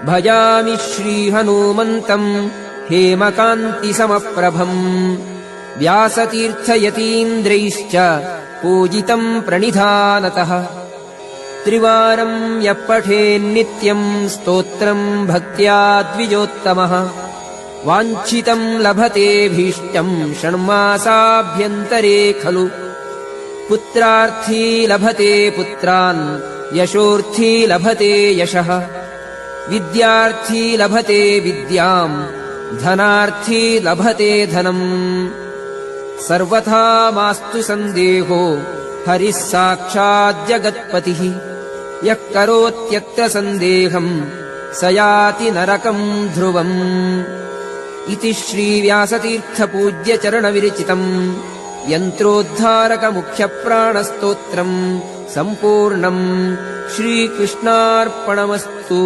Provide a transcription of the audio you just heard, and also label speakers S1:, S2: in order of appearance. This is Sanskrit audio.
S1: भजामि श्रीहनूमन्तम् हेमकान्तिसमप्रभम् व्यासतीर्थयतीन्द्रैश्च पूजितम् प्रणिधानतः त्रिवारम् यः पठेन्नित्यम् स्तोत्रम् भक्त्या द्विजोत्तमः वाञ्छितम् लभतेऽभीष्टम् षण्मासाभ्यन्तरे खलु पुत्रार्थी लभते पुत्रान् यशोर्थी लभते यशः विद्यार्थी लभते विद्याम् धनार्थी लभते धनम् सर्वथा मास्तु सन्देहो हरिः साक्षाज्जगत्पतिः यः करोत्यत्र सन्देहम् स याति नरकम् ध्रुवम् इति श्रीव्यासतीर्थपूज्यचरणविरचितम् यन्त्रोद्धारकमुख्यप्राणस्तोत्रम् सम्पूर्णम्। श्रीकृष्णार्पणमस्तु।